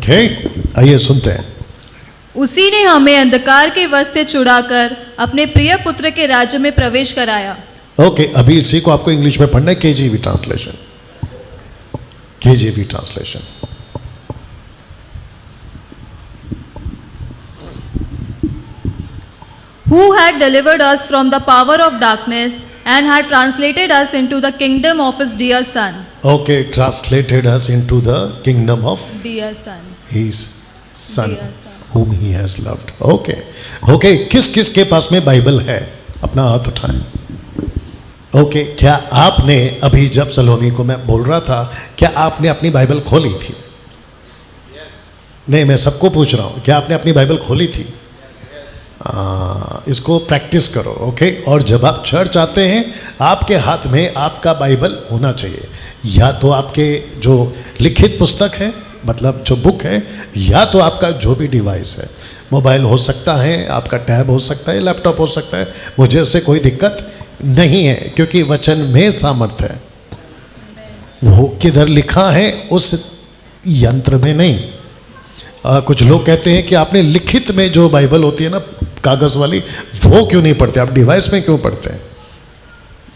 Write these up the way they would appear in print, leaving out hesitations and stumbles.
Okay, आइए सुनते हैं। उसी ने हमें अंधकार के वश से छुड़ाकर अपने प्रिय पुत्र के राज्य में प्रवेश कराया। ओके, अभी इसी को आपको इंग्लिश में पढ़ना है, KGV translation. KGV translation. Who had delivered us from the power of darkness and had translated us into the kingdom of his dear son. Okay, translated us into the kingdom of Dear son. his son, Dear son. whom he has loved. Okay, okay, किस किस के पास में Bible है? अपना हाथ उठाएं। Okay, क्या आपने अभी जब सलोमी को मैं बोल रहा था, क्या आपने अपनी बाइबल खोली थी? नहीं, मैं सबको पूछ रहा हूँ, क्या आपने अपनी बाइबल खोली थी? इसको प्रैक्टिस करो। ओके, और जब आप चर्च आते हैं आपके हाथ में आपका बाइबल होना चाहिए, या तो आपके जो लिखित पुस्तक है, मतलब जो बुक है, या तो आपका जो भी डिवाइस है, मोबाइल हो सकता है, आपका टैब हो सकता है, लैपटॉप हो सकता है, मुझे उससे कोई दिक्कत नहीं है, क्योंकि वचन में सामर्थ्य है। वो किधर लिखा है? उस यंत्र में नहीं। कुछ लोग कहते हैं कि आपने लिखित में जो बाइबल होती है ना, कागज वाली, वो क्यों नहीं पढ़ते, आप डिवाइस में क्यों पढ़ते हैं?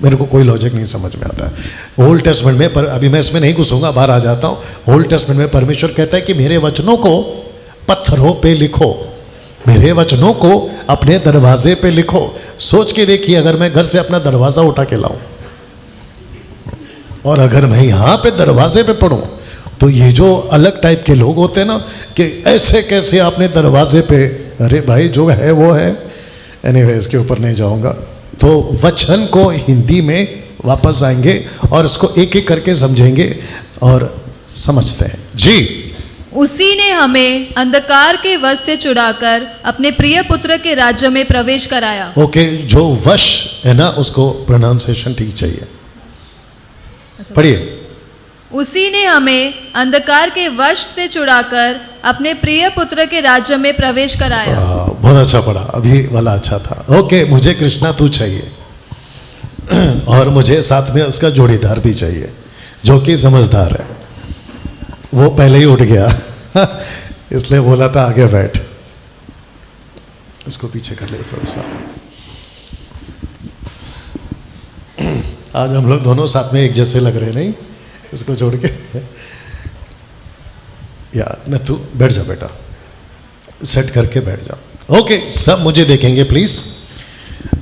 मेरे को कोई लॉजिक नहीं समझ में आता है। ओल्ड टेस्टमेंट में, पर अभी मैं इसमें नहीं घुसूंगा, बाहर आ जाता हूँ। ओल्ड टेस्टमेंट में परमेश्वर कहता है कि मेरे वचनों को पत्थरों पे लिखो, मेरे वचनों को अपने दरवाजे पे लिखो। सोच के देखिए, अगर मैं घर से अपना दरवाज़ा उठा के लाऊं और अगर मैं यहाँ पे दरवाजे पे पढ़ूं, तो ये जो अलग टाइप के लोग होते हैं ना, कि ऐसे कैसे आपने दरवाजे पे, अरे भाई जो है वो है। एनीवे, इसके ऊपर नहीं जाऊंगा। तो वचन को हिंदी में वापस आएंगे और इसको एक एक करके समझेंगे और समझते हैं। जी, उसी ने हमें अंधकार के वश से छुड़ाकर अपने प्रिय पुत्र के राज्य में प्रवेश कराया। ओके, जो वश है ना, उसको प्रोनाउंसिएशन ठीक चाहिए, पढ़िए। उसी ने हमें अंधकार के वश से छुड़ाकर अपने प्रिय पुत्र के राज्य में प्रवेश कराया। बहुत अच्छा पढ़ा, अभी वाला अच्छा था। ओके, मुझे कृष्णा तू चाहिए और मुझे साथ में उसका जोड़ीदार भी चाहिए जो कि समझदार है। वो पहले ही उठ गया इसलिए बोला था आगे बैठ। इसको पीछे कर ले थोड़ा सा। आज हम लोग दोनों साथ में एक जैसे लग रहे, नहीं? इसको जोड़ के या न, तू बैठ जा बेटा, सेट करके बैठ जा। ओके, सब मुझे देखेंगे प्लीज।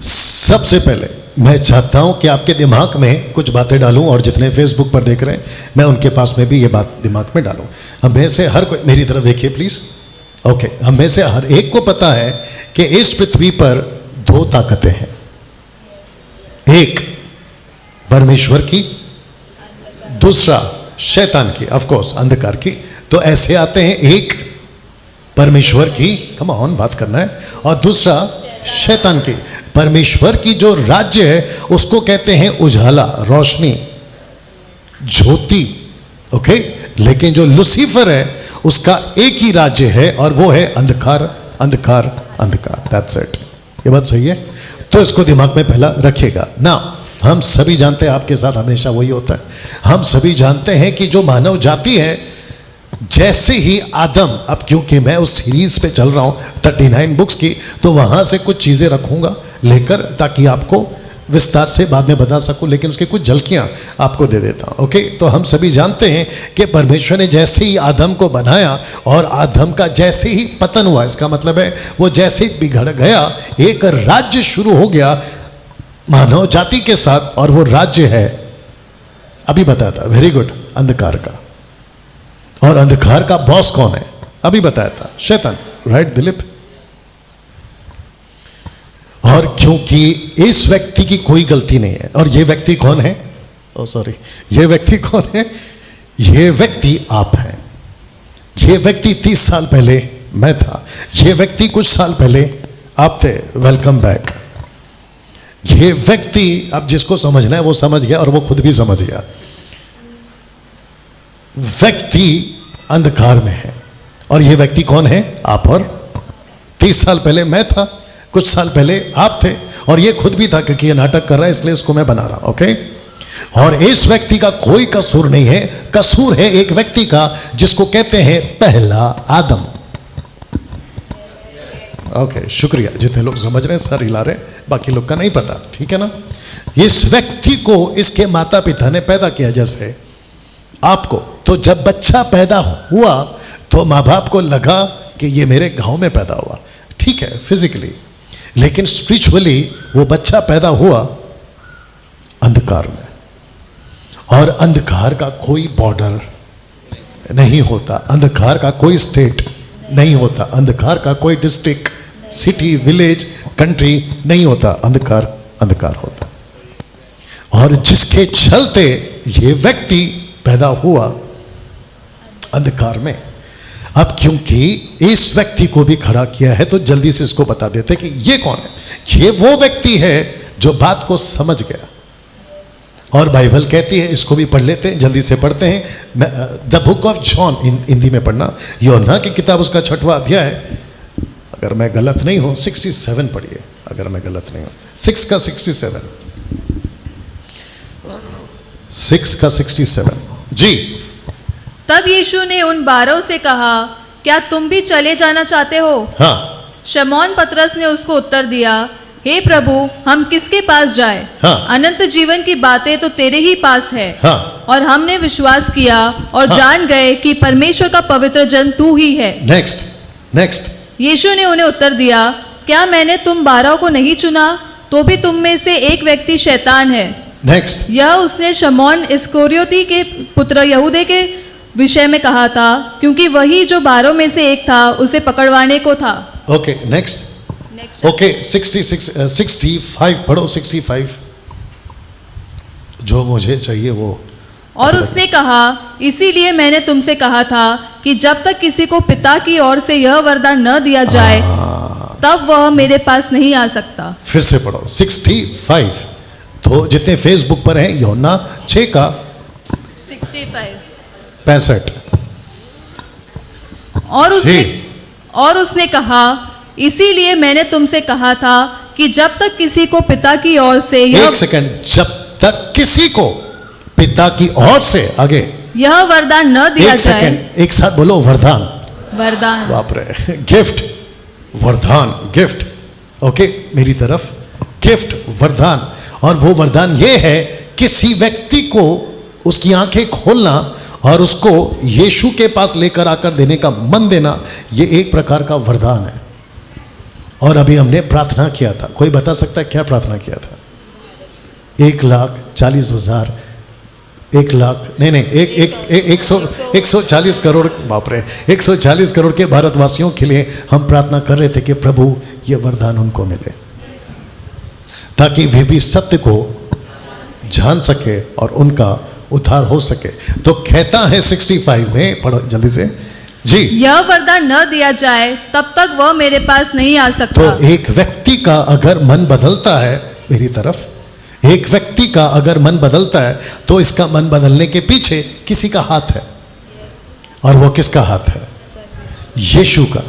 सबसे पहले मैं चाहता हूं कि आपके दिमाग में कुछ बातें डालूं, और जितने फेसबुक पर देख रहे हैं मैं उनके पास में भी ये बात दिमाग में डालूं। हम में से हर कोई मेरी तरफ देखिए प्लीज। ओके, हम में से हर एक को पता है कि इस पृथ्वी पर दो ताकतें हैं, एक परमेश्वर की, दूसरा शैतान की, ऑफ कोर्स अंधकार की। तो ऐसे आते हैं, एक परमेश्वर की, कम ऑन बात करना है, और दूसरा शैतान की। परमेश्वर की जो राज्य है उसको कहते हैं उजाला, रोशनी, ज्योति। ओके, लेकिन जो लूसीफर है उसका एक ही राज्य है और वो है अंधकार, अंधकार, अंधकार। That's it. ये बात सही है? तो इसको दिमाग में पहला रखिएगा ना। हम सभी जानते हैं, आपके साथ हमेशा वही होता है, हम सभी जानते हैं कि जो मानव जाति है, जैसे ही आदम, अब क्योंकि मैं उस सीरीज पे चल रहा हूं 39 बुक्स की, तो वहां से कुछ चीजें रखूंगा लेकर, ताकि आपको विस्तार से बाद में बता सकूं, लेकिन उसकी कुछ झलकियां आपको दे देता हूं। ओके, तो हम सभी जानते हैं कि परमेश्वर ने जैसे ही आदम को बनाया और आदम का जैसे ही पतन हुआ, इसका मतलब है वो जैसे ही बिगड़ गया, एक राज्य शुरू हो गया मानव जाति के साथ, और वो राज्य है, अभी बताया था, वेरी गुड, अंधकार का। और अंधकार का बॉस कौन है? अभी बताया था, शैतान। राइट दिलीप? और क्योंकि इस व्यक्ति की कोई गलती नहीं है, और ये व्यक्ति कौन है? ओ सॉरी, ये व्यक्ति कौन है? ये व्यक्ति आप हैं। ये व्यक्ति 30 साल पहले मैं था, ये व्यक्ति कुछ साल पहले आप थे। Welcome back. ये व्यक्ति, अब जिसको समझना है वो समझ गया, और वो खुद भी समझ गया। व्यक्ति अंधकार में है, और ये व्यक्ति कौन है? आप। और 30 साल पहले मैं था, कुछ साल पहले आप थे, और ये खुद भी था, क्योंकि ये नाटक कर रहा है इसलिए इसको मैं बना रहा हूं। ओके, और इस व्यक्ति का कोई कसूर नहीं है, कसूर है एक व्यक्ति का जिसको कहते हैं पहला आदम। ओके, शुक्रिया। जितने लोग समझ रहे हैं सर हिला रहे हैं, बाकी लोग का नहीं पता, ठीक है ना। इस व्यक्ति को इसके माता पिता ने पैदा किया, जैसे आपको। तो जब बच्चा पैदा हुआ तो माँ बाप को लगा कि ये मेरे गांव में पैदा हुआ, ठीक है, फिजिकली, लेकिन स्पिरिचुअली वो बच्चा पैदा हुआ अंधकार में। और अंधकार का कोई बॉर्डर नहीं होता, अंधकार का कोई स्टेट नहीं होता, अंधकार का कोई डिस्ट्रिक्ट, सिटी, विलेज, कंट्री नहीं होता, अंधकार अंधकार होता। और जिसके चलते ये व्यक्ति पैदा हुआ अंधकार में। अब क्योंकि इस व्यक्ति को भी खड़ा किया है तो जल्दी से इसको बता देते कि ये कौन है। ये वो व्यक्ति है जो बात को समझ गया। और बाइबल कहती है, इसको भी पढ़ लेते हैं, जल्दी से पढ़ते हैं। The book of John, Hindi में पढ़ना, यूहन्ना की किताब, उसका 6वां अध्याय, अगर मैं गलत नहीं हूं 67 पढ़िए, अगर मैं गलत नहीं हूं, 6 का 67, 6 का 67 जी। तब यीशु ने उन 12 से कहा, क्या तुम भी चले जाना चाहते हो? हाँ, शमौन पतरस ने उसको उत्तर दिया, हे प्रभु, हम किसके पास जाए? हाँ। अनंत जीवन की बातें तो तेरे ही पास है। हाँ। और हमने विश्वास किया और हाँ। जान गए कि परमेश्वर का पवित्र जन तू ही है। Next next. यीशु ने उन्हें उत्तर दिया, क्या मैंने तुम 12 को नहीं चुना? तो भी तुम में से एक व्यक्ति शैतान है। नेक्स्ट। यह उसने शमौन इस्करियोती के पुत्र यहूदे के विषय में कहा था, क्योंकि वही जो 12 में से एक था उसे पकड़वाने को था। Okay, next. ओके, 65 पढ़ो, 65 जो मुझे चाहिए वो। और उसने कहा, इसीलिए मैंने तुमसे कहा था कि जब तक किसी को पिता की ओर से यह वरदान न दिया जाए तब वह मेरे पास नहीं आ सकता। फिर से पढ़ो, 65। तो जितने फेसबुक पर हैं, यूहन्ना 6 का 65। और उसने कहा, इसीलिए मैंने तुमसे कहा था कि जब तक किसी को पिता की ओर से एक सेकंड, जब तक किसी को पिता की ओर से, आगे, यह वरदान न दिया एक जाए। सेकंड, एक साथ बोलो, वरदान। वरदान, बाप रे, गिफ्ट, वरदान, गिफ्ट। ओके, मेरी तरफ, गिफ्ट, वरदान। और वो वरदान ये है, किसी व्यक्ति को उसकी आंखें खोलना और उसको यीशु के पास लेकर आकर देने का मन देना, ये एक प्रकार का वरदान है। और अभी हमने प्रार्थना किया था, कोई बता सकता है क्या प्रार्थना किया था? 1,40,000, 1 लाख नहीं, 140 करोड़, बाप रे, 140 करोड़ के भारतवासियों के लिए हम प्रार्थना कर रहे थे कि प्रभु ये वरदान उनको मिले, ताकि वे भी सत्य को जान सके और उनका उद्धार हो सके। तो कहता है 65 में, पढ़ो जल्दी से जी। यह वरदान न दिया जाए तब तक वह मेरे पास नहीं आ सकता। तो एक व्यक्ति का अगर मन बदलता है, मेरी तरफ, एक व्यक्ति का अगर मन बदलता है तो इसका मन बदलने के पीछे किसी का हाथ है। और वो किसका हाथ है? यीशु का।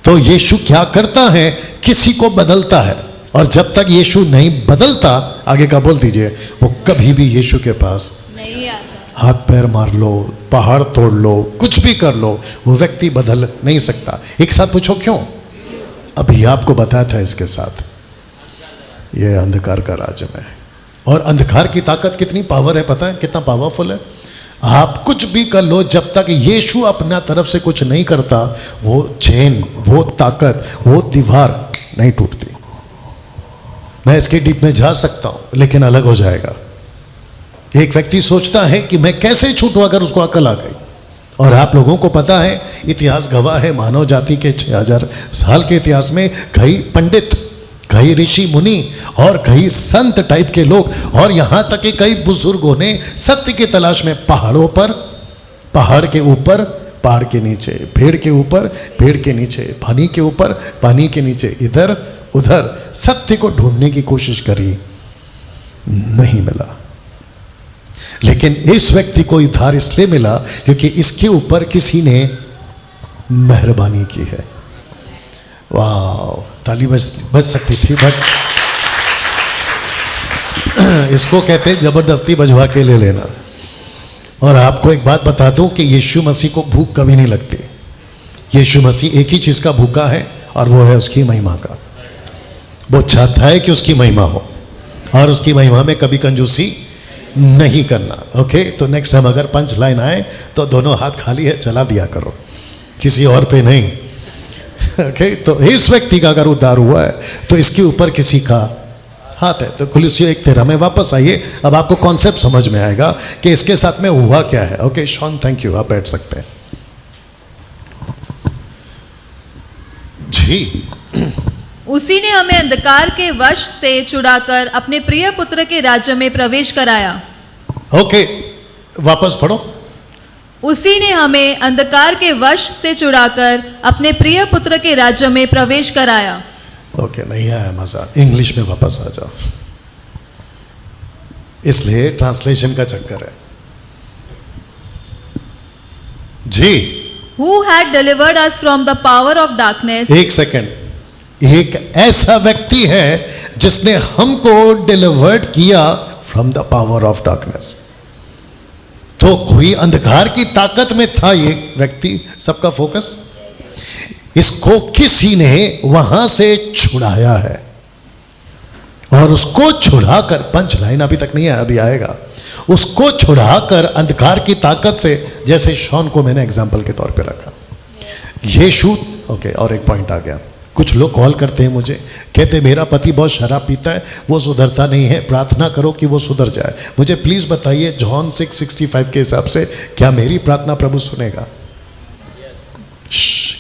तो यीशु क्या करता है? किसी को बदलता है। और जब तक यीशु नहीं बदलता, आगे का बोल दीजिए, वो कभी भी यीशु के पास नहीं आता। हाथ पैर मार लो, पहाड़ तोड़ लो, कुछ भी कर लो, वो व्यक्ति बदल नहीं सकता। एक साथ पूछो क्यों? अभी आपको बताया था इसके साथ, ये अंधकार का राज्य में। और अंधकार की ताकत कितनी पावर है, पता है कितना पावरफुल है? आप कुछ भी कर लो, जब तक यीशु अपना तरफ से कुछ नहीं करता, वो चेन, वो ताकत, वो दीवार नहीं टूटती। मैं इसके डीप में जा सकता हूं, लेकिन अलग हो जाएगा। एक व्यक्ति सोचता है कि मैं कैसे छूटूं अगर उसको अकल आ गई। और आप लोगों को पता है, इतिहास गवाह है, मानव जाति के 6000 साल के इतिहास में कई पंडित, कई ऋषि मुनि और कई संत टाइप के लोग, और यहाँ तक कि कई बुजुर्गों ने सत्य की तलाश में पहाड़ों पर, पहाड़ के ऊपर, पहाड़ के नीचे, पेड़ के ऊपर, पेड़ के नीचे, पानी के ऊपर, पानी के नीचे, इधर उधर सत्य को ढूंढने की कोशिश करी, नहीं मिला। लेकिन इस व्यक्ति को उद्धार इसलिए मिला क्योंकि इसके ऊपर किसी ने मेहरबानी की है। वाह, ताली बज सकती थी, बट इसको कहते हैं जबरदस्ती बजवा के ले लेना। और आपको एक बात बता दूं कि यीशु मसीह को भूख कभी नहीं लगती। यीशु मसीह एक ही चीज का भूखा है और वो है उसकी महिमा का। वो चाहता है कि उसकी महिमा हो और उसकी महिमा में कभी कंजूसी नहीं करना। ओके, तो नेक्स्ट टाइम अगर पंच लाइन आए तो दोनों हाथ खाली है चला दिया करो, किसी और पे नहीं। ओके, तो इस व्यक्ति का अगर उद्धार हुआ है तो इसके ऊपर किसी का हाथ है। तो कुलुसियों 1:13 में वापस आइए, अब आपको कॉन्सेप्ट समझ में आएगा कि इसके साथ में हुआ क्या है। ओके शॉन, थैंक यू, आप बैठ सकते हैं जी। उसी ने हमें अंधकार के वश से छुड़ाकर अपने प्रिय पुत्र के राज्य में प्रवेश कराया। ओके, वापस पढ़ो। उसी ने हमें अंधकार के वश से छुड़ाकर अपने प्रिय पुत्र के राज्य में प्रवेश कराया। ओके, नहीं आया मजा, इंग्लिश में वापस आ जाओ, इसलिए ट्रांसलेशन का चक्कर है जी। Who had delivered us from the power of darkness? एक सेकेंड, एक ऐसा व्यक्ति है जिसने हमको डिलीवर्ड किया from the power of darkness. तो कोई अंधकार की ताकत में था ये व्यक्ति, सबका फोकस। इसको किसी ने वहां से छुड़ाया है और उसको छुड़ाकर, पंच लाइन अभी तक नहीं है, अभी आएगा, उसको छुड़ाकर अंधकार की ताकत से, जैसे शॉन को मैंने एग्जाम्पल के तौर पे रखा, यीशु। ओके, और एक पॉइंट आ गया। कुछ लोग कॉल करते हैं मुझे, कहते मेरा पति बहुत शराब पीता है, वो सुधरता नहीं है, प्रार्थना करो कि वो सुधर जाए। मुझे प्लीज बताइए जॉन 6:65 के हिसाब से क्या मेरी प्रार्थना प्रभु सुनेगा?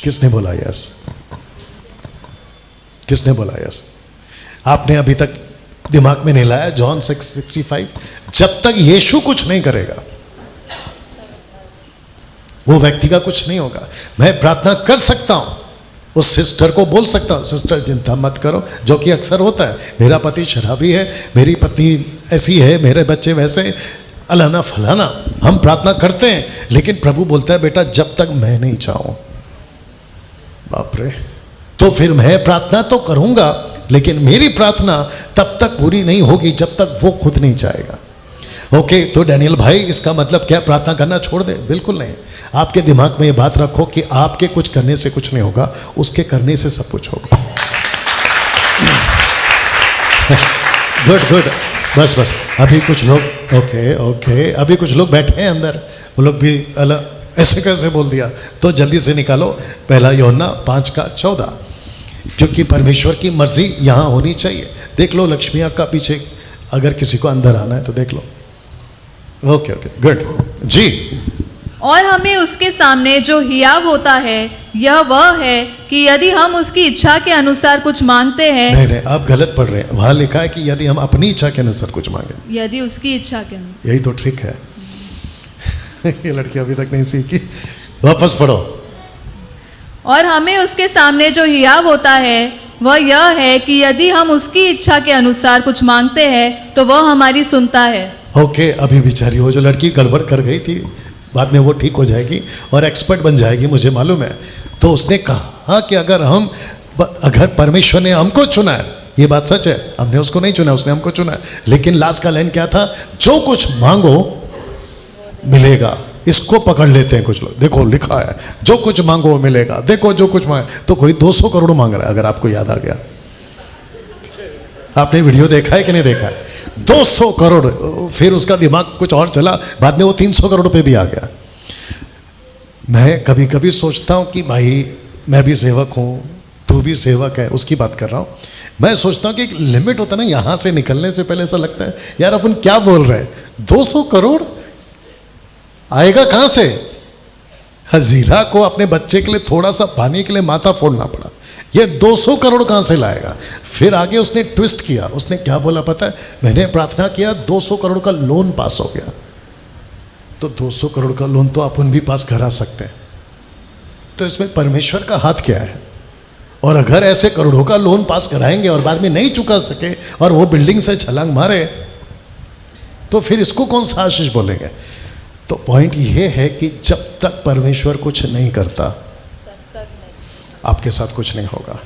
किसने बोला यस? किसने बोला यस? आपने अभी तक दिमाग में नहीं लाया जॉन 6:65? जब तक यीशु कुछ नहीं करेगा वो व्यक्ति का कुछ नहीं होगा। मैं प्रार्थना कर सकता हूं, उस सिस्टर को बोल सकता हूं, सिस्टर चिंता मत करो, जो कि अक्सर होता है, मेरा पति शराबी है, मेरी पत्नी ऐसी है, मेरे बच्चे वैसे, अलाना फलाना। हम प्रार्थना करते हैं, लेकिन प्रभु बोलता है बेटा जब तक मैं नहीं चाहूं। बाप रे, तो फिर मैं प्रार्थना तो करूंगा, लेकिन मेरी प्रार्थना तब तक पूरी नहीं होगी जब तक वो खुद नहीं चाहेगा। ओके, तो डैनियल भाई इसका मतलब क्या प्रार्थना करना छोड़ दे? बिल्कुल नहीं। आपके दिमाग में ये बात रखो कि आपके कुछ करने से कुछ नहीं होगा, उसके करने से सब कुछ होगा। गुड गुड, बस बस। अभी कुछ लोग ओके अभी कुछ लोग बैठे हैं अंदर, वो लोग भी अलग ऐसे कैसे बोल दिया, तो जल्दी से निकालो 1 यूहन्ना 5:14, क्योंकि परमेश्वर की मर्जी यहाँ होनी चाहिए। देख लो लक्ष्मी का पीछे, अगर किसी को अंदर आना है तो देख लो। ओके गुड जी। और हमें उसके सामने जो हियाव होता है, यह वह है कि यदि हम उसकी इच्छा के अनुसार कुछ मांगते हैं। नहीं, आप गलत पढ़ रहे हैं। वहां लिखा है कि यदि हम अपनी इच्छा के अनुसार कुछ मांगे, यदि उसकी इच्छा के अनुसार। यही तो ट्रिक है। ये लड़की अभी तक नहीं सीखी, वापस पढ़ो। और हमें उसके सामने जो हियाव होता है वह यह है कि यदि हम उसकी इच्छा के अनुसार कुछ मांगते हैं तो वह हमारी सुनता है। ओके, अभी बेचारी वो जो लड़की गड़बड़ कर गई थी, बाद में वो ठीक हो जाएगी और एक्सपर्ट बन जाएगी, मुझे मालूम है। तो उसने कहा कि अगर परमेश्वर ने हमको चुना है, ये बात सच है, हमने उसको नहीं चुना, उसने हमको चुना है। लेकिन लास्ट का लाइन क्या था? जो कुछ मांगो मिलेगा। इसको पकड़ लेते हैं कुछ लोग, देखो लिखा है जो कुछ मांगो वो मिलेगा। देखो जो कुछ मांगे, तो कोई 200 करोड़ मांग रहा है, अगर आपको याद आ गया। आपने वीडियो देखा है कि नहीं देखा है? 200 करोड़, फिर उसका दिमाग कुछ और चला, बाद में वो 300 करोड़ पे भी आ गया। मैं कभी कभी सोचता हूँ कि भाई मैं भी सेवक हूँ, तू भी सेवक है, उसकी बात कर रहा हूँ। मैं सोचता हूँ कि एक लिमिट होता है ना, यहाँ से निकलने से पहले ऐसा लगता है यार अपन क्या बोल रहे हैं, 200 करोड़ आएगा कहाँ से? हजीरा को अपने बच्चे के लिए थोड़ा सा पानी के लिए माथा फोड़ना पड़ा, ये 200 करोड़ कहाँ से लाएगा? फिर आगे उसने ट्विस्ट किया, उसने क्या बोला पता है? मैंने प्रार्थना किया 200 करोड़ का लोन पास हो गया। तो 200 करोड़ का लोन तो अपन भी पास करा सकते हैं, तो इसमें परमेश्वर का हाथ क्या है? और अगर ऐसे करोड़ों का लोन पास कराएंगे और बाद में नहीं चुका सके और वो बिल्डिंग से छलांग मारे, तो फिर इसको कौन सा आशीष बोलेंगे? तो पॉइंट ये है कि जब तक परमेश्वर कुछ नहीं करता, आपके साथ कुछ नहीं होगा।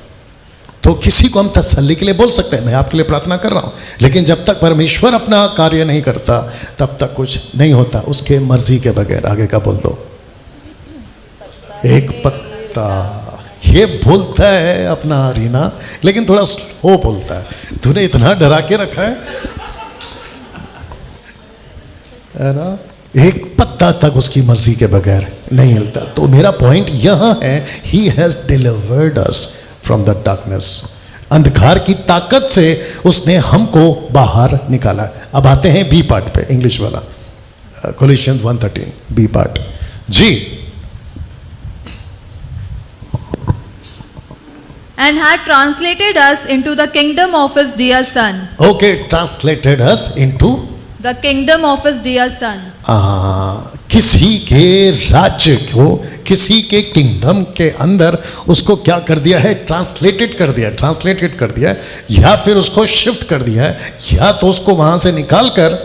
तो किसी को हम तसल्ली के लिए बोल सकते हैं, मैं आपके लिए प्रार्थना कर रहा हूँ, लेकिन जब तक परमेश्वर अपना कार्य नहीं करता तब तक कुछ नहीं होता उसके मर्जी के बगैर। आगे का बोल दो। एक पत्ता, ये बोलता है अपना रीना, लेकिन थोड़ा स्लो बोलता है। तूने इतना डरा के रखा है ना, एक पत्ता तक उसकी मर्जी के बगैर नहीं हिलता। तो मेरा पॉइंट यहां है, he has delivered us from the darkness, अंधकार की ताकत से उसने हमको बाहर निकाला। अब आते हैं बी पार्ट पे, इंग्लिश वाला, कोलोसियंस 1:13 बी पार्ट जी। And had translated us into the kingdom of his dear son. Okay, translated us into The kingdom of his dear son. किसी के राज्य को, किसी के किंगडम के अंदर उसको क्या कर दिया है? ट्रांसलेटेड कर दिया, ट्रांसलेटेड कर दिया, या फिर उसको शिफ्ट कर दिया है, या तो उसको वहां से निकाल कर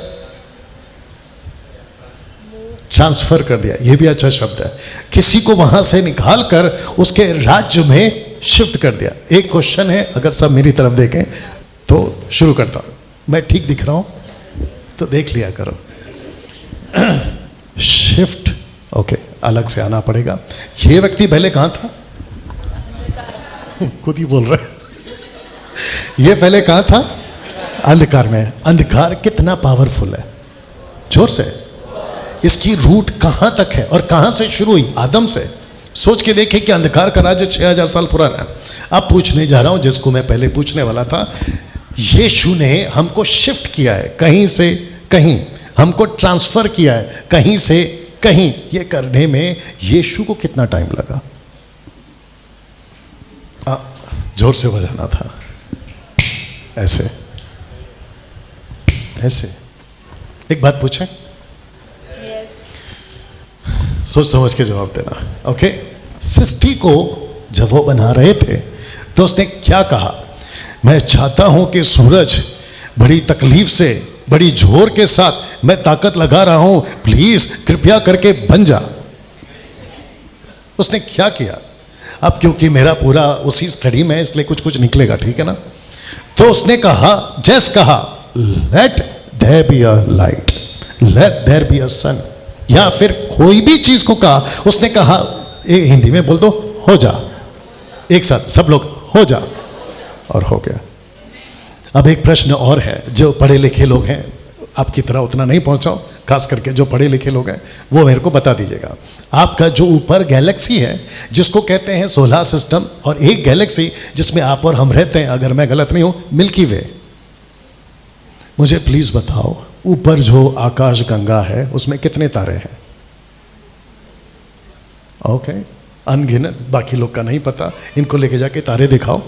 ट्रांसफर कर दिया। ये भी अच्छा शब्द है, किसी को वहां से निकाल कर उसके राज्य में शिफ्ट कर दिया। एक क्वेश्चन है, अगर सब मेरी तरफ देखें तो शुरू करता हूं। मैं ठीक दिख रहा हूं तो देख लिया करो। शिफ्ट, ओके, अलग से आना पड़ेगा। ये व्यक्ति पहले कहां था? खुद ही बोल रहा है। ये पहले कहां था? अंधकार में। अंधकार कितना पावरफुल है, जोर से। इसकी रूट कहां तक है और कहां से शुरू हुई? आदम से। सोच के देखें कि अंधकार का राज्य 6000 साल पुराना है। अब पूछने जा रहा हूं जिसको मैं पहले पूछने वाला था। यीशु ने हमको शिफ्ट किया है कहीं से कहीं, हमको ट्रांसफर किया है कहीं से कहीं। ये करने में यीशु को कितना टाइम लगा? जोर से बजाना था, ऐसे ऐसे। एक बात पूछें? सोच समझ के जवाब देना। ओके, सृष्टि को जब वो बना रहे थे तो उसने क्या कहा? मैं चाहता हूं कि सूरज बड़ी तकलीफ से, बड़ी जोर के साथ मैं ताकत लगा रहा हूं, प्लीज कृपया करके बन जा। उसने क्या किया? अब क्योंकि मेरा पूरा उसी स्टडी में है इसलिए कुछ कुछ निकलेगा, ठीक है ना? तो उसने कहा, जैसे कहा let there be a light, let there be a sun, या फिर कोई भी चीज को कहा, उसने कहा, हिंदी में बोल दो, हो जा। एक साथ सब लोग, हो जा, और हो गया। अब एक प्रश्न और है, जो पढ़े लिखे लोग हैं, आपकी तरह उतना नहीं पहुंचाओ, खास करके जो पढ़े लिखे लोग हैं वो मेरे को बता दीजिएगा। आपका जो ऊपर गैलेक्सी है जिसको कहते हैं सोलर सिस्टम, और एक गैलेक्सी जिसमें आप और हम रहते हैं, अगर मैं गलत नहीं हूं, मिल्की वे। मुझे प्लीज बताओ, ऊपर जो आकाश गंगा है उसमें कितने तारे हैं? ओके, अनगिनत। बाकी लोग का नहीं पता, इनको लेके जाके तारे दिखाओ।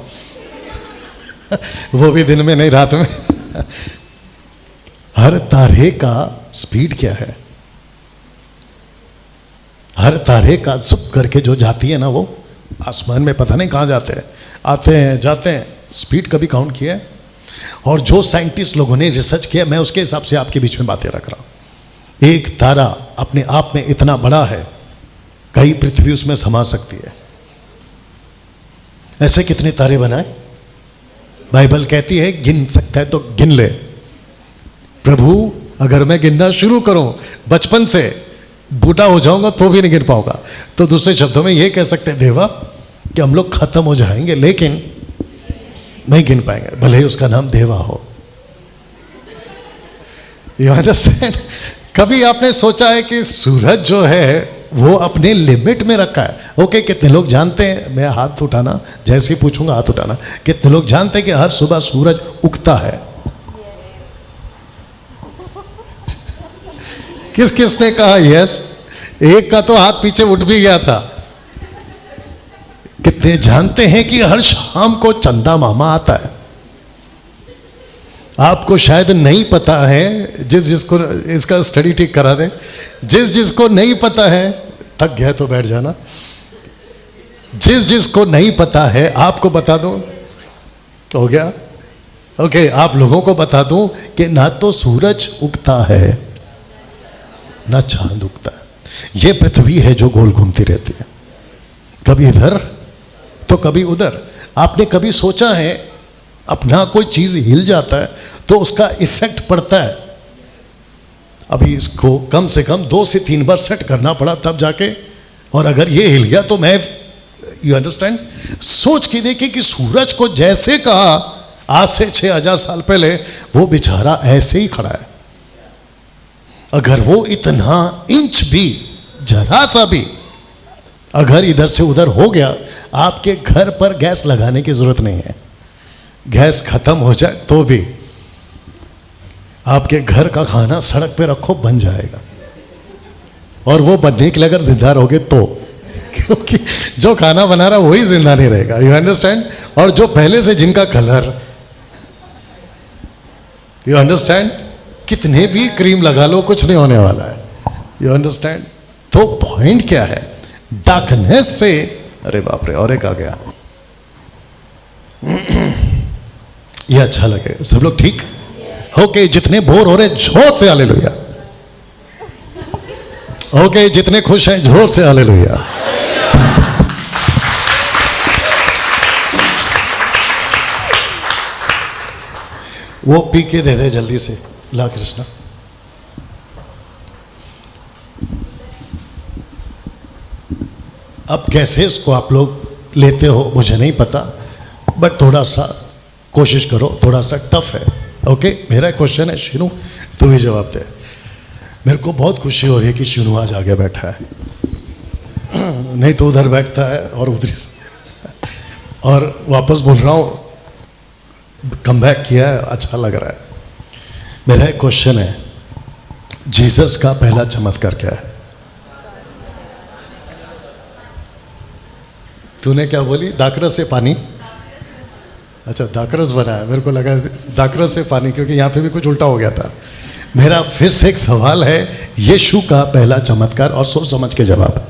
वो भी दिन में नहीं, रात में। हर तारे का स्पीड क्या है? हर तारे का सुप करके जो जाती है ना, वो आसमान में पता नहीं कहां जाते हैं, आते हैं जाते हैं। स्पीड कभी काउंट किया है? और जो साइंटिस्ट लोगों ने रिसर्च किया, मैं उसके हिसाब से आपके बीच में बातें रख रहा हूं। एक तारा अपने आप में इतना बड़ा है, कई पृथ्वी उसमें समा सकती है। ऐसे कितने तारे बनाए? बाइबल कहती है गिन सकता है तो गिन ले। प्रभु, अगर मैं गिनना शुरू करूं बचपन से, बूढ़ा हो जाऊंगा तो भी नहीं गिन पाऊंगा। तो दूसरे शब्दों में यह कह सकते हैं देवा कि हम लोग खत्म हो जाएंगे लेकिन नहीं गिन पाएंगे, भले ही उसका नाम देवा हो। You understand? कभी आपने सोचा है कि सूरज जो है वो अपने लिमिट में रखा है? ओके, कितने लोग जानते हैं, मैं हाथ उठाना, जैसे ही पूछूंगा हाथ उठाना, कितने लोग जानते हैं कि हर सुबह सूरज उगता है? किस किस ने कहा यस? एक का तो हाथ पीछे उठ भी गया था। कितने जानते हैं कि हर शाम को चंदा मामा आता है? आपको शायद नहीं पता है, जिसको इसका स्टडी ठीक करा दें, जिसको नहीं पता है, थक गया तो बैठ जाना, जिसको नहीं पता है आपको बता दूं, हो गया? ओके, आप लोगों को बता दूं कि ना तो सूरज उगता है ना चांद उगता है। यह पृथ्वी है जो गोल घूमती रहती है, कभी इधर तो कभी उधर। आपने कभी सोचा है अपना कोई चीज हिल जाता है तो उसका इफेक्ट पड़ता है? अभी इसको कम से कम 2 से 3 बार सेट करना पड़ा तब जाके, और अगर ये हिल गया तो मैं, यू अंडरस्टैंड? सोच के देखिए कि सूरज को जैसे कहा आज से 6000 साल पहले, वो बेचारा ऐसे ही खड़ा है। अगर वो इतना इंच भी, जरा सा भी अगर इधर से उधर हो गया, आपके घर पर गैस लगाने की जरूरत नहीं है। गैस खत्म हो जाए तो भी आपके घर का खाना सड़क पे रखो, बन जाएगा। और वो बनने के लिए अगर जिंदा रहोगे तो, क्योंकि जो खाना बना रहा वही जिंदा नहीं रहेगा, यू अंडरस्टैंड? और जो पहले से जिनका कलर, यू अंडरस्टैंड, कितने भी क्रीम लगा लो कुछ नहीं होने वाला है, यू अंडरस्टैंड? तो पॉइंट क्या है? डार्कनेस से, अरे बाप रे, और एक आ गया। ये अच्छा लगे, सब लोग ठीक? ओके, जितने बोर हो रहे जोर से हालेलुया। ओके, जितने खुश हैं जोर से हालेलुया। वो पी के दे दे जल्दी से, ला कृष्णा। अब कैसे इसको आप लोग लेते हो मुझे नहीं पता, बट थोड़ा सा कोशिश करो, थोड़ा सा टफ है। ओके, मेरा क्वेश्चन है, शिनू तू भी जवाब दे। मेरे को बहुत खुशी हो रही है कि शिनू आज आगे बैठा है, नहीं तो उधर बैठता है और उधर। और वापस बोल रहा हूँ, कम बैक किया है, अच्छा लग रहा है। मेरा एक क्वेश्चन है, जीसस का पहला चमत्कार क्या है? तूने क्या बोली? दाकरस से पानी? अच्छा, दाकरस बना है, मेरे को लगा दाकरस से पानी, क्योंकि यहाँ पे भी कुछ उल्टा हो गया था। मेरा फिर से एक सवाल है, यीशु का पहला चमत्कार, और सोच समझ के जवाब,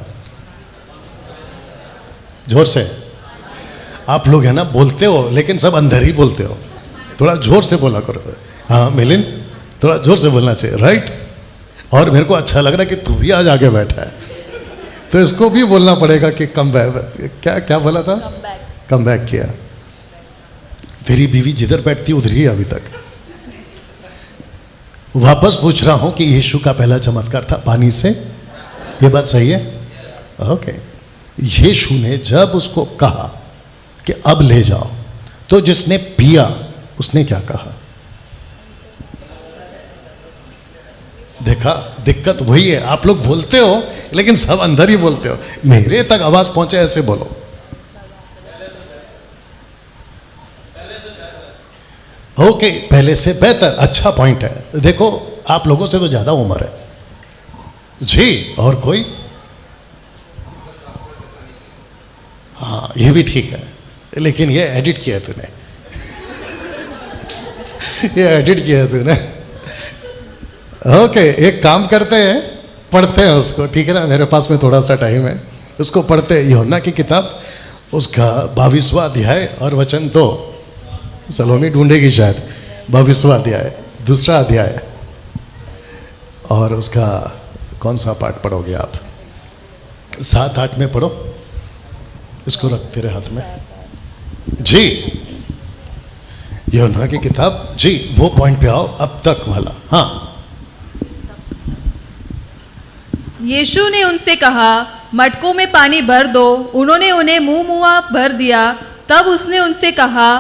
जोर से। आप लोग है ना बोलते हो लेकिन सब अंदर ही बोलते हो, थोड़ा जोर से बोला करो। हाँ मिलिन, थोड़ा जोर से बोलना चाहिए, राइट? और मेरे को अच्छा लग रहा है कि तू भी आज आगे बैठा है, तो इसको भी बोलना पड़ेगा कि कम बैक, क्या क्या बोला था? कम बैक किया। तेरी बीवी जिधर बैठती उधर ही अभी तक। वापस पूछ रहा हूं कि यीशु का पहला चमत्कार था पानी से, ये बात सही है? ओके। यीशु ने जब उसको कहा कि अब ले जाओ, तो जिसने पिया उसने क्या कहा? देखा, दिक्कत वही है, आप लोग बोलते हो लेकिन सब अंदर ही बोलते हो। मेरे तक आवाज पहुंचे ऐसे बोलो। ओके, पहले से बेहतर, अच्छा पॉइंट है। देखो, आप लोगों से तो ज्यादा उम्र है जी। और कोई? हाँ, ये भी ठीक है, लेकिन ये एडिट किया है तूने। ये एडिट किया है तूने। ओके, एक काम करते हैं, पढ़ते हैं उसको, ठीक है ना? मेरे पास में थोड़ा सा टाइम है, उसको पढ़ते हैं। यूहन्ना की किताब, उसका 22वां अध्याय और वचन 2। सलोमी ढूंढेगी शायद, 22वां अध्याय, दूसरा अध्याय, और उसका कौन सा पाठ पढ़ोगे आप? 7-8 में पढ़ो। इसको रख तेरे हाथ में जी। यूहन्ना की किताब जी, वो पॉइंट पे आओ, अब तक वाला। हाँ, यीशु ने उनसे कहा, मटकों में पानी भर दो। उन्होंने उन्हें मुंह मुआ भर दिया। तब उसने उनसे कहा,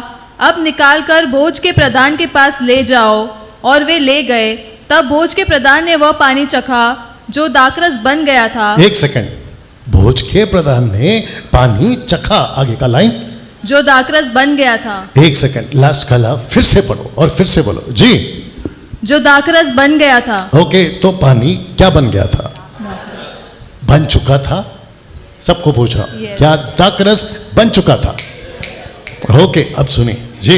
अब निकालकर भोज के प्रधान के पास ले जाओ। और वे ले गए। तब भोज के प्रधान ने वह पानी चखा जो दाखरस बन गया था। एक सेकंड, भोज के प्रधान ने पानी चखा, आगे का लाइन, जो दाखरस बन गया था। एक सेकंड, लास्ट काला फिर से पढ़ो और फिर से बोलो जी। जो दाखरस बन गया था। ओके, तो पानी क्या बन गया था? बन चुका था। सबको पूछ रहा हूं, Yes. क्या दाखरस बन चुका था? ओके, अब सुनिए जी।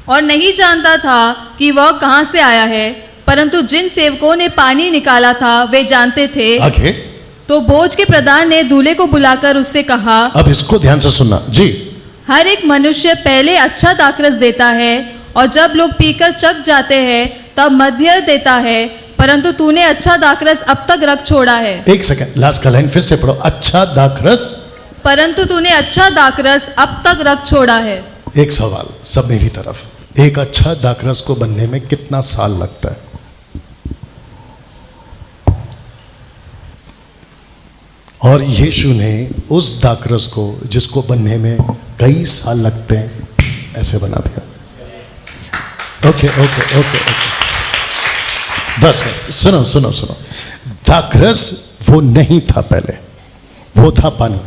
और नहीं जानता था कि वह कहां से आया है, परंतु जिन सेवकों ने पानी निकाला था वे जानते थे। आगे, तो भोज के प्रधान ने दूल्हे को बुलाकर उससे कहा, अब इसको ध्यान से सुनना जी। हर एक मनुष्य पहले अच्छा दाखरस देता है, और जब लोग पीकर चक जाते हैं तब मध्य देता है, परंतु तूने अच्छा दाखरस अब तक रख छोड़ा है। एक सेकंड, लास्ट का लाइन फिर से पढ़ो। अच्छा दाखरस परंतु तूने अच्छा दाखरस अब तक रख छोड़ा है। एक सवाल सब मेरी तरफ, एक अच्छा दाखरस को बनने में कितना साल लगता है? और यीशु ने उस दाखरस को जिसको बनने में कई साल लगते हैं ऐसे बना दिया। ओके ओके ओके ओके, बस सुनो सुनो सुनो, दाखरस वो नहीं था पहले, वो था पानी।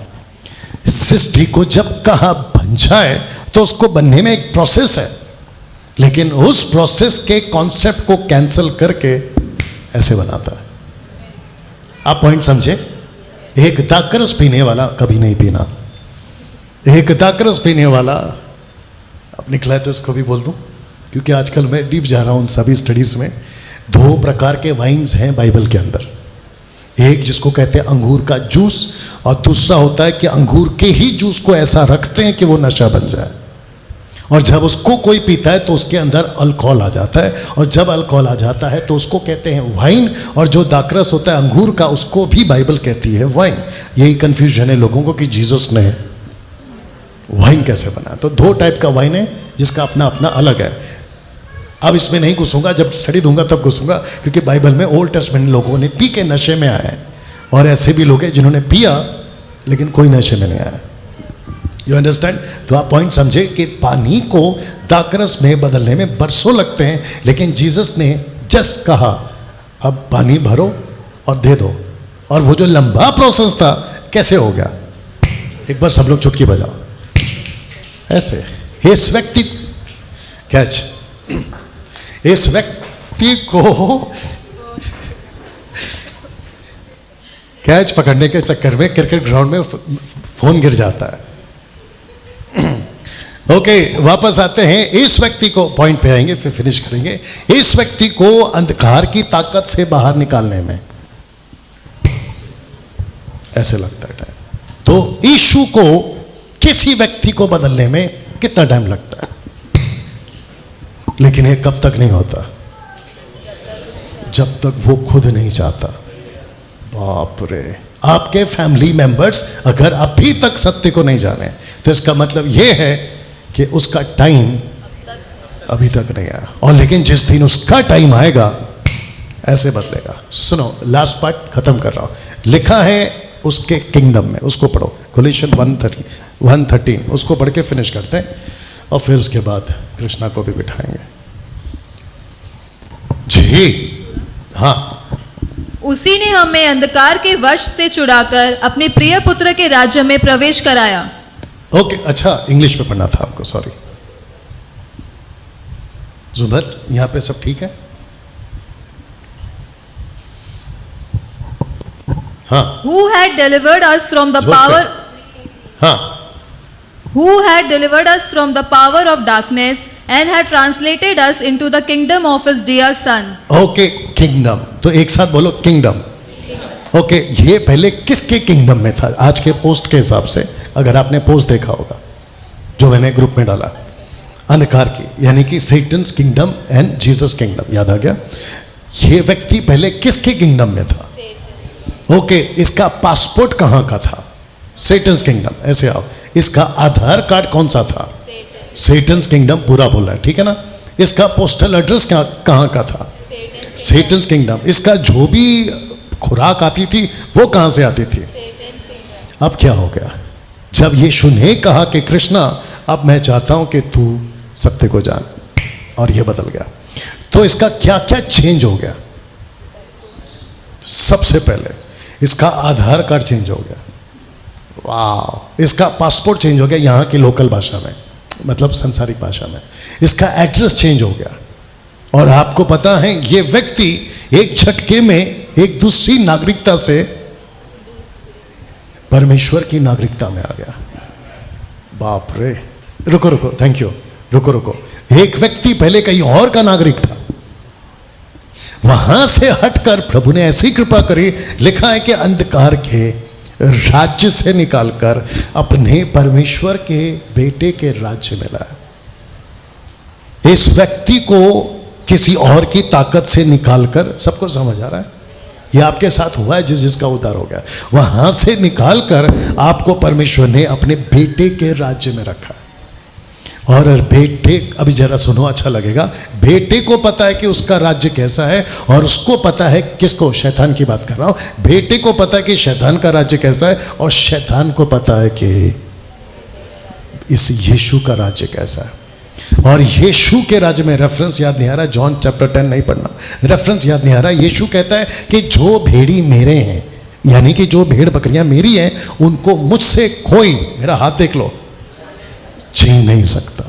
सृष्टि को जब कहा बन जाए तो उसको बनने में एक प्रोसेस है, लेकिन उस प्रोसेस के कॉन्सेप्ट को कैंसिल करके ऐसे बनाता है। आप पॉइंट समझे? एक दाखरस पीने वाला कभी नहीं पीना, एक दाखरस पीने वाला, अब निकला है तो इसको भी बोल दूं क्योंकि आजकल मैं डीप जा रहा हूं उन सभी स्टडीज में। दो प्रकार के वाइन्स हैं बाइबल के अंदर, एक जिसको कहते हैं अंगूर का जूस, और दूसरा होता है कि अंगूर के ही जूस को ऐसा रखते हैं कि वो नशा बन जाए, और जब उसको कोई पीता है तो उसके अंदर अल्कोहल आ जाता है, और जब अल्कोहल आ जाता है तो उसको कहते हैं वाइन, और जो दाखरस होता है अंगूर का उसको भी बाइबल कहती है वाइन। यही कंफ्यूजन है लोगों को कि जीसस ने वाइन कैसे बनाया। तो दो टाइप का वाइन है जिसका अपना अपना अलग है। अब इसमें नहीं घुसूंगा, जब स्टडी दूंगा तब घुसूंगा, क्योंकि बाइबल में ओल्ड टेस्टमेंट लोगों ने पी के नशे में आए हैं, और ऐसे भी लोग हैं जिन्होंने पिया लेकिन कोई नशे में नहीं आया। You understand? तो आप पॉइंट समझे कि पानी को दाखरस में बदलने में बरसों लगते हैं, लेकिन जीसस ने जस्ट कहा अब पानी भरो और दे दो, और वो जो लंबा प्रोसेस था कैसे हो गया? एक बार सब लोग चुटकी बजाओ ऐसे। इस व्यक्ति कैच, इस व्यक्ति को कैच पकड़ने के चक्कर में क्रिकेट ग्राउंड में फोन गिर जाता है। ओके, वापस आते हैं। इस व्यक्ति को, पॉइंट पे आएंगे फिर फिनिश करेंगे। इस व्यक्ति को अंधकार की ताकत से बाहर निकालने में ऐसे लगता है टाइम। तो यीशु को किसी व्यक्ति को बदलने में कितना टाइम लगता है? लेकिन ये कब तक नहीं होता? जब तक वो खुद नहीं चाहता। बाप रे, आपके फैमिली मेंबर्स अगर अभी तक सत्य को नहीं जाने तो इसका मतलब ये है कि उसका टाइम अभी तक नहीं आया, और लेकिन जिस दिन उसका टाइम आएगा ऐसे बदलेगा। सुनो, लास्ट पार्ट खत्म कर रहा हूं। लिखा है उसके किंगडम में, उसको पढ़ो, कोलोसियन 1:13, उसको पढ़ के फिनिश करते हैं और फिर उसके बाद कृष्णा को भी बिठाएंगे। जी हाँ। उसी ने हमें अंधकार के वश से छुड़ाकर अपने प्रिय पुत्र के राज्य में प्रवेश कराया। ओके, अच्छा इंग्लिश में पढ़ना था आपको, सॉरी। जुबैर, यहां पे सब ठीक है? हाँ। Who had delivered us from the जोर से। power? हाँ। Who had delivered us from the power of darkness and had translated us into the kingdom of his dear son. Okay, kingdom, तो एक साथ बोलो किंगडम। ओके, ये पहले किसके किंगडम में था? आज के पोस्ट के हिसाब से, अगर आपने पोस्ट देखा होगा जो मैंने ग्रुप में डाला, अंधकार की, यानी कि Satan's kingdom and Jesus kingdom. याद आ गया? ये व्यक्ति पहले किसके किंगडम में था? ओके, इसका पासपोर्ट कहां का था? Satan's kingdom. ऐसे आओ, इसका आधार कार्ड कौन सा था? Satan's kingdom. पूरा बोला है, ठीक है ना? इसका पोस्टल एड्रेस कहां का था? Satan's kingdom. इसका जो भी खुराक आती थी वो कहां से आती थी? अब क्या हो गया? जब यीशु ने कहा कि कृष्णा अब मैं चाहता हूं कि तू सत्य को जान, और ये बदल गया। तो इसका क्या क्या चेंज हो गया? सबसे पहले इसका आधार कार्ड चेंज हो गया। वाह! इसका पासपोर्ट चेंज हो गया यहाँ की लोकल भाषा में, मतलब संसारिक भाषा में। इसका एड्रेस चेंज हो गया, और आपको पता है ये व्यक्ति एक झटके में एक दूसरी नागरिकता से परमेश्वर की नागरिकता में आ गया। बाप रे! रुको रुको, थैंक यू, रुको रुको। एक व्यक्ति पहले कहीं और का नागरिक था, वहां से हटकर प्रभु ने ऐसी कृपा करी, लिखा है कि अंधकार के राज्य से निकालकर अपने परमेश्वर के बेटे के राज्य में लाया। इस व्यक्ति को किसी और की ताकत से निकालकर, सबको समझ आ रहा है? ये आपके साथ हुआ है जिस जिसका उद्धार हो गया, वहां से निकाल कर आपको परमेश्वर ने अपने बेटे के राज्य में रखा। और बेटे, अभी जरा सुनो, अच्छा लगेगा। बेटे को पता है कि उसका राज्य कैसा है, और उसको पता है, किसको? शैतान की बात कर रहा हूं। बेटे को पता है कि शैतान का राज्य कैसा है, और शैतान को पता है कि इस यीशु का राज्य कैसा है। और यीशु के राज्य में रेफरेंस याद नहीं आ रहा, जॉन चैप्टर 10 नहीं पढ़ना, रेफरेंस याद नहीं आ रहा। यीशु कहता है कि जो भेड़ी मेरे हैं, यानी कि जो भेड़ बकरियां मेरी हैं, उनको मुझसे कोई, मेरा हाथ देख लो, छीन नहीं सकता।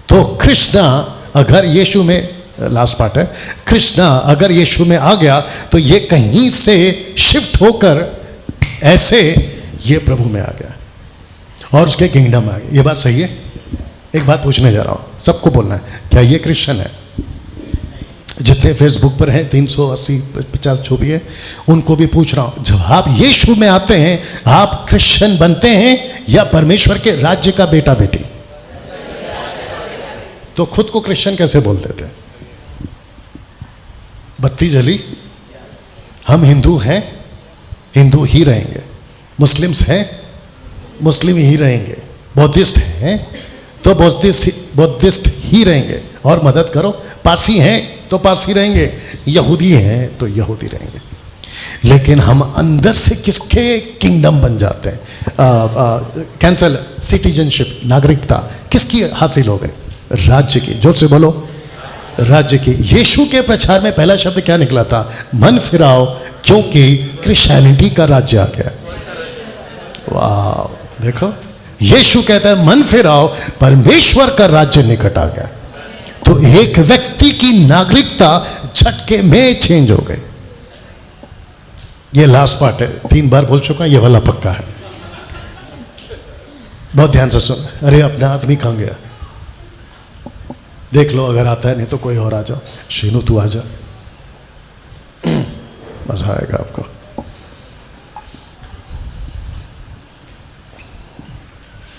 तो कृष्णा अगर यीशु में, लास्ट पार्ट है, कृष्णा अगर यीशु में आ गया तो ये कहीं से शिफ्ट होकर ऐसे ये प्रभु में आ गया और उसके किंगडम में आ गया। ये बात सही है? एक बात पूछने जा रहा हूं, सबको बोलना है, क्या ये क्रिश्चियन है? जितने फेसबुक पर हैं 380-50 जो भी है, उनको भी पूछ रहा हूं, जब आप यीशु में आते हैं आप क्रिश्चियन बनते हैं या परमेश्वर के राज्य का बेटा बेटी? तो खुद को क्रिश्चियन कैसे बोल देते? बत्ती जली, हम हिंदू हैं, हिंदू ही रहेंगे, मुस्लिम्स हैं, मुस्लिम ही रहेंगे, बौद्धिस्ट हैं तो बौद्धिस्ट ही रहेंगे, और मदद करो, पारसी हैं तो पारसी रहेंगे, यहूदी हैं तो यहूदी रहेंगे। लेकिन हम अंदर से किसके किंगडम बन जाते हैं? कैंसल सिटीजनशिप, नागरिकता किसकी हासिल हो गई? राज्य की। जोर से बोलो, राज्य की। यीशु के प्रचार में पहला शब्द क्या निकला था? मन फिराओ, क्योंकि क्रिश्चियनिटी का राज्य आ गया। वाह, देखो, यीशु कहता है मन फिराओ, परमेश्वर का राज्य निकट आ गया। तो एक व्यक्ति की नागरिकता झटके में चेंज हो गई। ये लास्ट पार्ट है, 3 बार बोल चुका, ये वाला पक्का है। बहुत ध्यान से सुन। अरे अपना आदमी कहां गया? देख लो, अगर आता है, नहीं तो कोई और आ जाओ। शीनू तू आ जा, मजा आएगा आपको।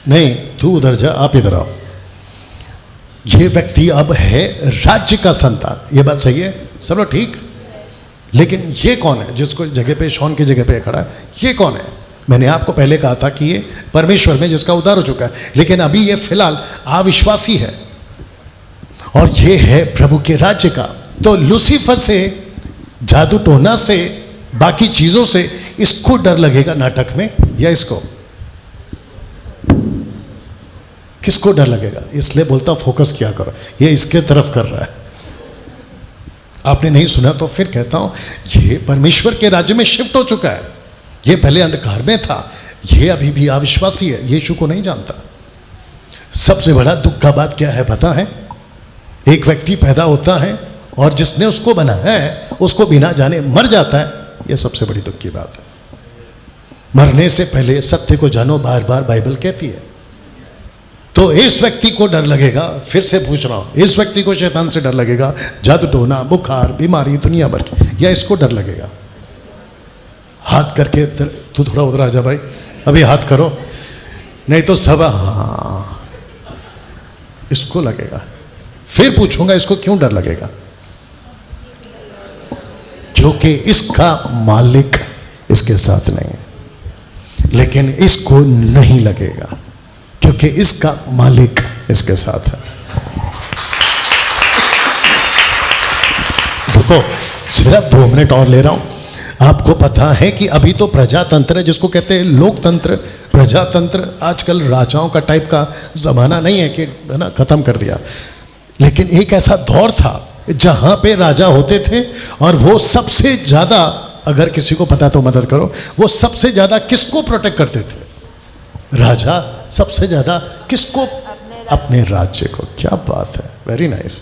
नहीं, तू उधर जा, आप इधर आओ। ये व्यक्ति अब है राज्य का संतान। ये बात सही है? सब लोग ठीक? लेकिन ये कौन है जिसको जगह पे, शॉन की जगह पे खड़ा है? ये कौन है? मैंने आपको पहले कहा था कि ये परमेश्वर में जिसका उद्धार हो चुका है, लेकिन अभी ये फिलहाल अविश्वासी है, और ये है प्रभु के राज्य का। तो लूसीफर से, जादू टोना से, बाकी चीजों से इसको डर लगेगा नाटक में, या इसको? किसको डर लगेगा? इसलिए बोलता फोकस किया करो, ये इसके तरफ कर रहा है। आपने नहीं सुना तो फिर कहता हूं, ये परमेश्वर के राज्य में शिफ्ट हो चुका है। ये पहले अंधकार में था, ये अभी भी अविश्वासी है, यीशु को नहीं जानता। सबसे बड़ा दुख का बात क्या है पता है? एक व्यक्ति पैदा होता है और जिसने उसको बनाया है उसको बिना जाने मर जाता है। यह सबसे बड़ी दुख की बात है। मरने से पहले सत्य को जानो, बार बार बाइबल कहती है। तो इस व्यक्ति को डर लगेगा, फिर से पूछ रहा हूं, इस व्यक्ति को शैतान से डर लगेगा, जादू टोना, बुखार, बीमारी, दुनिया भर की, या इसको डर लगेगा? हाथ करके, तू थोड़ा उधर आ जा भाई, अभी हाथ करो, नहीं तो सब, हाँ, इसको लगेगा। फिर पूछूंगा इसको क्यों डर लगेगा? क्योंकि इसका मालिक इसके साथ नहीं है। लेकिन इसको नहीं लगेगा क्योंकि इसका मालिक इसके साथ है। रुको, सिर्फ 2 मिनट और ले रहा हूं। आपको पता है कि अभी तो प्रजातंत्र है, जिसको कहते हैं लोकतंत्र, प्रजातंत्र, आजकल राजाओं का टाइप का जमाना नहीं है कि, है ना, खत्म कर दिया। लेकिन एक ऐसा दौर था जहां पे राजा होते थे और वो सबसे ज्यादा, अगर किसी को पता तो मदद करो, वो सबसे ज्यादा किसको प्रोटेक्ट करते थे? राजा सबसे ज्यादा किसको? अपने राज्य को। क्या बात है, वेरी नाइस।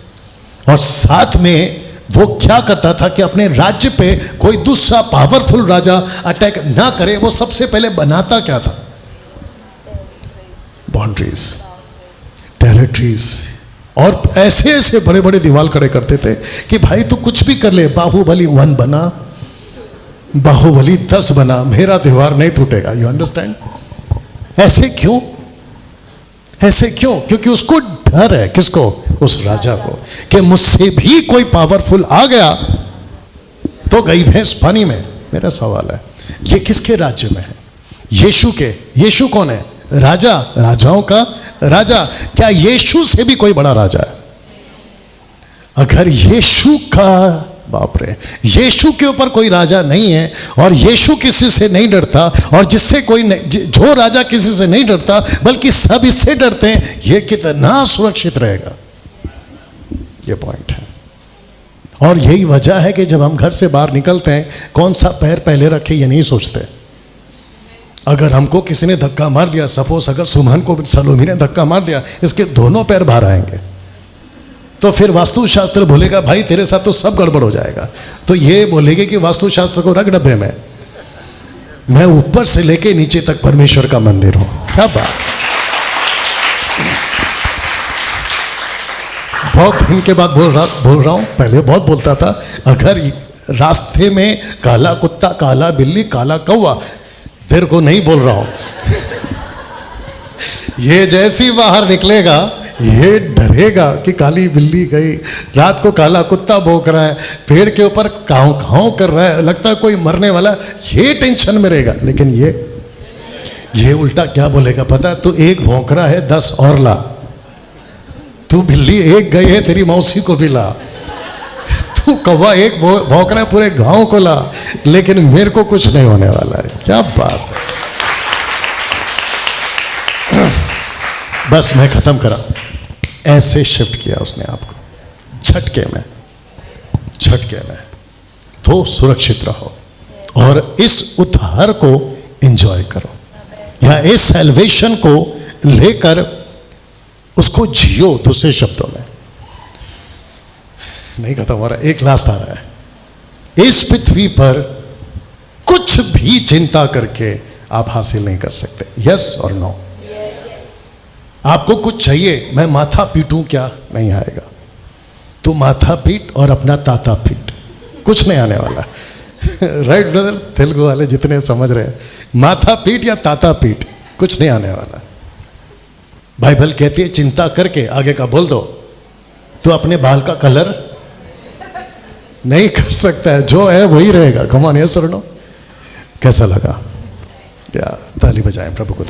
और साथ में वो क्या करता था कि अपने राज्य पे कोई दूसरा पावरफुल राजा अटैक ना करे, वो सबसे पहले बनाता क्या था? बाउंड्रीज, टेरिटरीज, और ऐसे ऐसे बड़े बड़े दीवार खड़े करते थे कि भाई तू कुछ भी कर ले, बाहुबली 1 बना, बाहुबली 10 बना, मेरा दीवार नहीं टूटेगा। You understand? ऐसे क्यों? ऐसे क्यों? क्योंकि उसको डर है। किसको? उस राजा को, कि मुझसे भी कोई पावरफुल आ गया तो गई भैंस पानी में। मेरा सवाल है, ये किसके राज्य में है? यीशु के। यीशु कौन है? राजा, राजाओं का राजा। क्या यीशु से भी कोई बड़ा राजा है? अगर यीशु का, बाप रे, यीशु के ऊपर कोई राजा नहीं है और यीशु किसी से नहीं डरता, और जिससे कोई नहीं, जो राजा किसी से नहीं डरता बल्कि सब इससे डरते हैं, ये कितना सुरक्षित रहेगा? ये पॉइंट है। और यही वजह है कि जब हम घर से बाहर निकलते हैं, कौन सा पैर पहले रखे ये नहीं सोचते। अगर हमको किसी ने धक्का मार दिया, सपोज अगर सुमन को सलोमी ने धक्का मार दिया, इसके दोनों पैर बाहर आएंगे, तो फिर वास्तुशास्त्र बोलेगा भाई तेरे साथ तो सब गड़बड़ हो जाएगा। तो ये बोलेगे कि वास्तुशास्त्र को रख डब्बे में, मैं ऊपर से लेके नीचे तक परमेश्वर का मंदिर हूं। क्या बात। बहुत दिन के बाद बोल रहा हूं, पहले बहुत बोलता था। अगर रास्ते में काला कुत्ता, काला बिल्ली, काला कौवा, तेरे को नहीं बोल रहा हूं ये जैसी बाहर निकलेगा ये डरेगा कि काली बिल्ली गई, रात को काला कुत्ता भौंक रहा है, पेड़ के ऊपर काव काव कर रहा है, लगता है कोई मरने वाला, ये टेंशन में रहेगा। लेकिन ये उल्टा क्या बोलेगा पता है? तू एक भौंक रहा है 10 और ला, तू बिल्ली एक गई है तेरी मौसी को भी ला, तू कौवा एक भौंक रहा है पूरे गांव को ला, लेकिन मेरे को कुछ नहीं होने वाला है। क्या बात है। बस मैं खत्म करा। ऐसे शिफ्ट किया उसने आपको, झटके में। तो सुरक्षित रहो और इस उद्धार को एंजॉय करो, या इस सैल्वेशन को लेकर उसको जियो। दूसरे शब्दों में, नहीं खत्म हो रहा, एक लास्ट आ रहा है। इस पृथ्वी पर कुछ भी चिंता करके आप हासिल नहीं कर सकते। यस और नो? आपको कुछ चाहिए, मैं माथा पीटूं क्या? नहीं आएगा। तू माथा पीट और अपना ताता पीट, कुछ नहीं आने वाला। Right brother? तेलुगु वाले जितने समझ रहे हैं, माथा पीट या ताता पीट, कुछ नहीं आने वाला। बाइबल कहती है चिंता करके, आगे का बोल दो, तो अपने बाल का कलर नहीं कर सकता है, जो है वही रहेगा। कम ऑन, यस और नो? कैसा लगा? या ताली बजाएं प्रभु को।